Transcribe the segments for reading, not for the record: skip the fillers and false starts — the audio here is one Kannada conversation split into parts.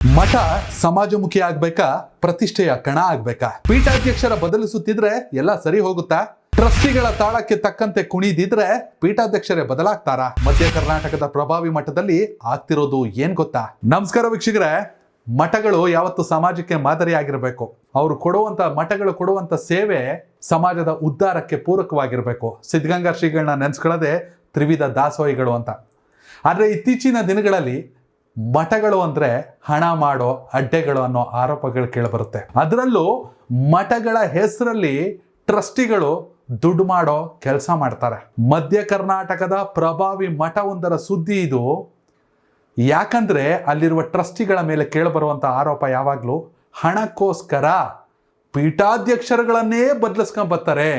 ಮಠ ಸಮಾಜಮುಖಿ ಆಗ್ಬೇಕಾ, ಪ್ರತಿಷ್ಠೆಯ ಕಣ ಆಗ್ಬೇಕಾ? ಪೀಠಾಧ್ಯಕ್ಷರ ಬದಲಿಸುತ್ತಿದ್ರೆ ಎಲ್ಲ ಸರಿ ಹೋಗುತ್ತಾ? ಟ್ರಸ್ಟಿಗಳ ತಾಳಕ್ಕೆ ತಕ್ಕಂತೆ ಕುಣಿದಿದ್ರೆ ಪೀಠಾಧ್ಯಕ್ಷರೇ ಬದಲಾಗ್ತಾರಾ? ಮಧ್ಯ ಕರ್ನಾಟಕದ ಪ್ರಭಾವಿ ಮಠದಲ್ಲಿ ಆಗ್ತಿರೋದು ಏನ್ ಗೊತ್ತಾ? ನಮಸ್ಕಾರ ವೀಕ್ಷಕರೇ, ಮಠಗಳು ಯಾವತ್ತು ಸಮಾಜಕ್ಕೆ ಮಾದರಿಯಾಗಿರ್ಬೇಕು. ಮಠಗಳು ಕೊಡುವಂತ ಸೇವೆ ಸಮಾಜದ ಉದ್ಧಾರಕ್ಕೆ ಪೂರಕವಾಗಿರ್ಬೇಕು. ಸಿದ್ಧಗಂಗಾ ಶ್ರೀಗಳನ್ನ ನೆನೆಸ್ಕೊಳ್ಳದೆ ತ್ರಿವಿಧ ದಾಸೋಹಿಗಳು ಅಂತ. ಆದ್ರೆ ಇತ್ತೀಚಿನ ದಿನಗಳಲ್ಲಿ ಮಠಗಳು ಅಂದ್ರೆ ಹಣ ಮಾಡೋ ಅಡ್ಡೆಗಳು ಅನ್ನೋ ಆರೋಪಗಳು ಕೇಳಿಬರುತ್ತೆ. ಅದರಲ್ಲೂ ಮಠಗಳ ಹೆಸರಲ್ಲಿ ಟ್ರಸ್ಟಿಗಳು ದುಡ್ಡು ಮಾಡೋ ಕೆಲಸ ಮಾಡ್ತಾರೆ. ಮಧ್ಯ ಕರ್ನಾಟಕದ ಪ್ರಭಾವಿ ಮಠವೊಂದರ ಸುದ್ದಿ ಇದು. ಯಾಕಂದ್ರೆ ಅಲ್ಲಿರುವ ಟ್ರಸ್ಟಿಗಳ ಮೇಲೆ ಕೇಳಬರುವಂತ ಆರೋಪ ಯಾವಾಗ್ಲೂ ಹಣಕ್ಕೋಸ್ಕರ ಪೀಠಾಧ್ಯಕ್ಷರುಗಳನ್ನೇ ಬದಲಿಸ್ಕೊಂಡ್ ಬರ್ತಾರೆ.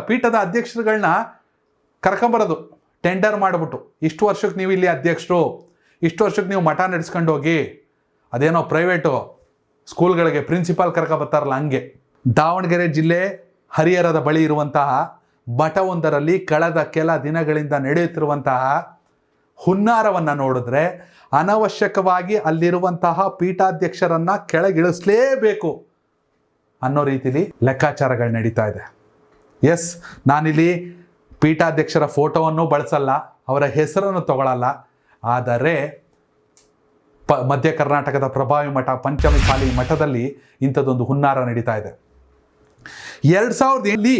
ಪೀಠದ ಅಧ್ಯಕ್ಷರುಗಳನ್ನ ಕರ್ಕೊಂಬರೋದು ಟೆಂಡರ್ ಮಾಡಿಬಿಟ್ಟು, ಇಷ್ಟು ವರ್ಷಕ್ಕೆ ನೀವು ಇಲ್ಲಿ ಅಧ್ಯಕ್ಷರು, ಇಷ್ಟು ವರ್ಷಕ್ಕೆ ನೀವು ಮಠ ನಡೆಸ್ಕೊಂಡು ಹೋಗಿ. ಅದೇನೋ ಪ್ರೈವೇಟು ಸ್ಕೂಲ್ಗಳಿಗೆ ಪ್ರಿನ್ಸಿಪಾಲ್ ಕರ್ಕೊಂಬರ್ತಾರಲ್ಲ ಹಂಗೆ. ದಾವಣಗೆರೆ ಜಿಲ್ಲೆ ಹರಿಹರದ ಬಳಿ ಇರುವಂತಹ ಮಠವೊಂದರಲ್ಲಿ ಕಳೆದ ಕೆಲ ದಿನಗಳಿಂದ ನಡೆಯುತ್ತಿರುವಂತಹ ಹುನ್ನಾರವನ್ನು ನೋಡಿದ್ರೆ ಅನವಶ್ಯಕವಾಗಿ ಅಲ್ಲಿರುವಂತಹ ಪೀಠಾಧ್ಯಕ್ಷರನ್ನ ಕೆಳಗಿಳಿಸಲೇಬೇಕು ಅನ್ನೋ ರೀತಿಲಿ ಲೆಕ್ಕಾಚಾರಗಳು ನಡೀತಾ ಇದೆ. ಎಸ್, ನಾನಿಲ್ಲಿ ಪೀಠಾಧ್ಯಕ್ಷರ ಫೋಟೋವನ್ನು ಬಳಸಲ್ಲ, ಅವರ ಹೆಸರನ್ನು ತಗೊಳ್ಳಲ್ಲ. ಆದರೆ ಮಧ್ಯ ಕರ್ನಾಟಕದ ಪ್ರಭಾವಿ ಮಠ ಪಂಚಮಸಾಲಿ ಮಠದಲ್ಲಿ ಇಂಥದ್ದೊಂದು ಹುನ್ನಾರ ನಡೀತಾ ಇದೆ. 2000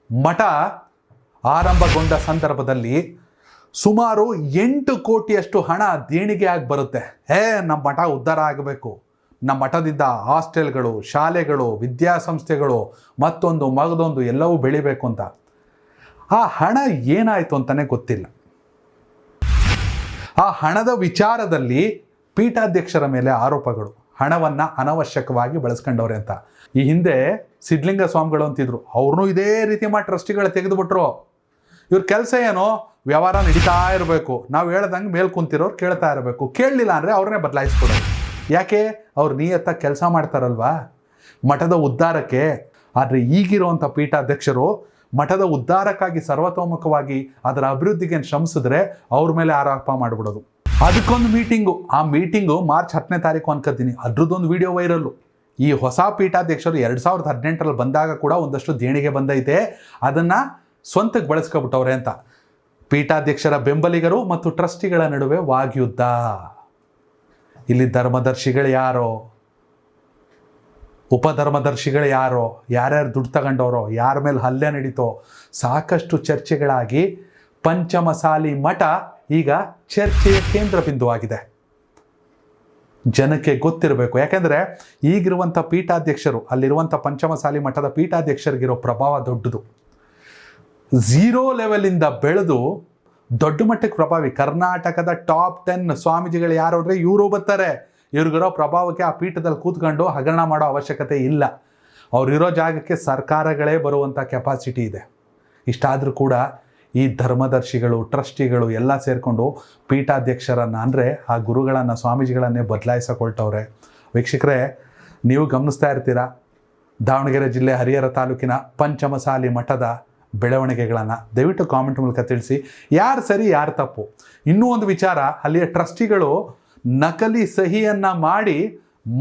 ಮಠ ಆರಂಭಗೊಂಡ ಸಂದರ್ಭದಲ್ಲಿ ಸುಮಾರು 8 ಕೋಟಿಯಷ್ಟು ಹಣ ದೇಣಿಗೆ ಆಗಿ ಬರುತ್ತೆ. ನಮ್ಮ ಮಠ ಉದ್ಧಾರ ಆಗಬೇಕು, ನಮ್ಮ ಮಠದಿಂದ ಹಾಸ್ಟೆಲ್ಗಳು, ಶಾಲೆಗಳು, ವಿದ್ಯಾಸಂಸ್ಥೆಗಳು, ಮಗದೊಂದು ಎಲ್ಲವೂ ಬೆಳಿಬೇಕು ಅಂತ. ಆ ಹಣ ಏನಾಯಿತು ಅಂತಾನೆ ಗೊತ್ತಿಲ್ಲ. ಆ ಹಣದ ವಿಚಾರದಲ್ಲಿ ಪೀಠಾಧ್ಯಕ್ಷರ ಮೇಲೆ ಆರೋಪಗಳು, ಹಣವನ್ನ ಅನವಶ್ಯಕವಾಗಿ ಬಳಸ್ಕೊಂಡವ್ರೆ ಅಂತ. ಈ ಹಿಂದೆ ಸಿದ್ಧಲಿಂಗ ಸ್ವಾಮಿಗಳು ಅಂತಿದ್ರು, ಅವ್ರನ್ನೂ ಇದೇ ರೀತಿ ಮಾಡಿ ಟ್ರಸ್ಟಿಗಳು ತೆಗೆದುಬಿಟ್ರು. ಇವ್ರ ಕೆಲಸ ಏನೋ ವ್ಯವಹಾರ ನಡೀತಾ ಇರಬೇಕು, ನಾವು ಹೇಳ್ದಂಗೆ ಮೇಲ್ ಕುಂತಿರೋರು ಕೇಳ್ತಾ ಇರಬೇಕು, ಕೇಳಲಿಲ್ಲ ಅಂದರೆ ಅವ್ರನ್ನೇ ಬದಲಾಯಿಸ್ಕೊಡೋದು. ಯಾಕೆ? ಅವ್ರು ನಿಯತ್ತಾಗಿ ಕೆಲಸ ಮಾಡ್ತಾರಲ್ವಾ ಮಠದ ಉದ್ಧಾರಕ್ಕೆ. ಆದರೆ ಈಗಿರುವಂಥ ಪೀಠಾಧ್ಯಕ್ಷರು ಮಠದ ಉದ್ಧಾರಕ್ಕಾಗಿ ಸರ್ವತೋಮುಖವಾಗಿ ಅದರ ಅಭಿವೃದ್ಧಿಗೆ ಶ್ರಮಿಸಿದ್ರೆ ಅವ್ರ ಮೇಲೆ ಆರೋಪ ಮಾಡಿಬಿಡೋದು. ಅದಕ್ಕೊಂದು ಮೀಟಿಂಗು, ಆ ಮೀಟಿಂಗು ಮಾರ್ಚ್ 10ನೇ ತಾರೀಕು ಅನ್ಕೋತೀನಿ, ಅದ್ರದ್ದೊಂದು ವಿಡಿಯೋ ವೈರಲ್ಲು. ಈ ಹೊಸ ಪೀಠಾಧ್ಯಕ್ಷರು 2018ರಲ್ಲಿ ಬಂದಾಗ ಕೂಡ ಒಂದಷ್ಟು ದೇಣಿಗೆ ಬಂದೈತೆ, ಅದನ್ನು ಸ್ವಂತಕ್ಕೆ ಬಳಸ್ಕೊಬಿಟ್ಟವ್ರೆ ಅಂತ. ಪೀಠಾಧ್ಯಕ್ಷರ ಬೆಂಬಲಿಗರು ಮತ್ತು ಟ್ರಸ್ಟಿಗಳ ನಡುವೆ ವಾಗ್ಯುದ್ಧ. ಇಲ್ಲಿ ಧರ್ಮದರ್ಶಿಗಳು ಯಾರೋ, ಉಪಧರ್ಮದರ್ಶಿಗಳು ಯಾರೋ, ಯಾರ್ಯಾರು ದುಡ್ಡು ತಗೊಂಡವರೋ, ಯಾರ ಮೇಲೆ ಹಲ್ಲೆ ನಡೀತೋ, ಸಾಕಷ್ಟು ಚರ್ಚೆಗಳಾಗಿ ಪಂಚಮಸಾಲಿ ಮಠ ಈಗ ಚರ್ಚೆಯ ಕೇಂದ್ರ ಬಿಂದುವಾಗಿದೆ. ಜನಕ್ಕೆ ಗೊತ್ತಿರಬೇಕು. ಯಾಕೆಂದರೆ ಈಗಿರುವಂಥ ಪೀಠಾಧ್ಯಕ್ಷರು, ಅಲ್ಲಿರುವಂಥ ಪಂಚಮಸಾಲಿ ಮಠದ ಪೀಠಾಧ್ಯಕ್ಷರಿಗಿರೋ ಪ್ರಭಾವ ದೊಡ್ಡದು. 0 ಲೆವೆಲಿಂದ ಬೆಳೆದು ದೊಡ್ಡ ಮಟ್ಟಕ್ಕೆ ಪ್ರಭಾವಿ. ಕರ್ನಾಟಕದ ಟಾಪ್ 10 ಸ್ವಾಮೀಜಿಗಳು ಯಾರು ಅಂದರೆ ಇವರು ಬರ್ತಾರೆ. ಇವ್ರಿಗಿರೋ ಪ್ರಭಾವಕ್ಕೆ ಆ ಪೀಠದಲ್ಲಿ ಕೂತ್ಕೊಂಡು ಹಗರಣ ಮಾಡೋ ಅವಶ್ಯಕತೆ ಇಲ್ಲ. ಅವರಿರೋ ಜಾಗಕ್ಕೆ ಸರ್ಕಾರಗಳೇ ಬರುವಂಥ ಕೆಪಾಸಿಟಿ ಇದೆ. ಇಷ್ಟಾದರೂ ಕೂಡ ಈ ಧರ್ಮದರ್ಶಿಗಳು, ಟ್ರಸ್ಟಿಗಳು ಎಲ್ಲ ಸೇರಿಕೊಂಡು ಪೀಠಾಧ್ಯಕ್ಷರನ್ನು ಅಂದರೆ ಆ ಗುರುಗಳನ್ನು, ಸ್ವಾಮೀಜಿಗಳನ್ನೇ ಬದಲಾಯಿಸಿಕೊಳ್ತವ್ರೆ. ವೀಕ್ಷಕರೇ, ನೀವು ಗಮನಿಸ್ತಾ ಇರ್ತೀರಾ ದಾವಣಗೆರೆ ಜಿಲ್ಲೆ ಹರಿಹರ ತಾಲೂಕಿನ ಪಂಚಮಸಾಲಿ ಮಠದ ಬೆಳವಣಿಗೆಗಳನ್ನು. ದಯವಿಟ್ಟು ಕಾಮೆಂಟ್ ಮೂಲಕ ತಿಳಿಸಿ, ಯಾರು ಸರಿ ಯಾರು ತಪ್ಪು. ಇನ್ನೂ ಒಂದು ವಿಚಾರ, ಅಲ್ಲಿಯ ಟ್ರಸ್ಟಿಗಳು ನಕಲಿ ಸಹಿಯನ್ನು ಮಾಡಿ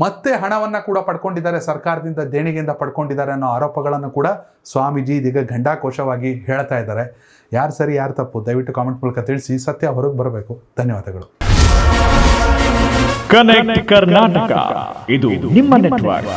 ಮತ್ತೆ ಹಣವನ್ನು ಕೂಡ ಪಡ್ಕೊಂಡಿದ್ದಾರೆ, ಸರ್ಕಾರದಿಂದ ದೇಣಿಗೆಯಿಂದ ಪಡ್ಕೊಂಡಿದ್ದಾರೆ ಅನ್ನೋ ಆರೋಪಗಳನ್ನು ಕೂಡ ಸ್ವಾಮೀಜಿ ಇದೀಗ ಘಂಟಾಘೋಷವಾಗಿ ಹೇಳ್ತಾ ಇದ್ದಾರೆ. ಯಾರು ಸರಿ ಯಾರು ತಪ್ಪು ದಯವಿಟ್ಟು ಕಾಮೆಂಟ್ ಮೂಲಕ ತಿಳಿಸಿ, ಸತ್ಯ ಹೊರಗೆ ಬರಬೇಕು. ಧನ್ಯವಾದಗಳು. ಕನೆಕ್ಟ್ ಕರ್ನಾಟಕ, ಇದು ನಿಮ್ಮ ನೆಟ್ವರ್ಕ್.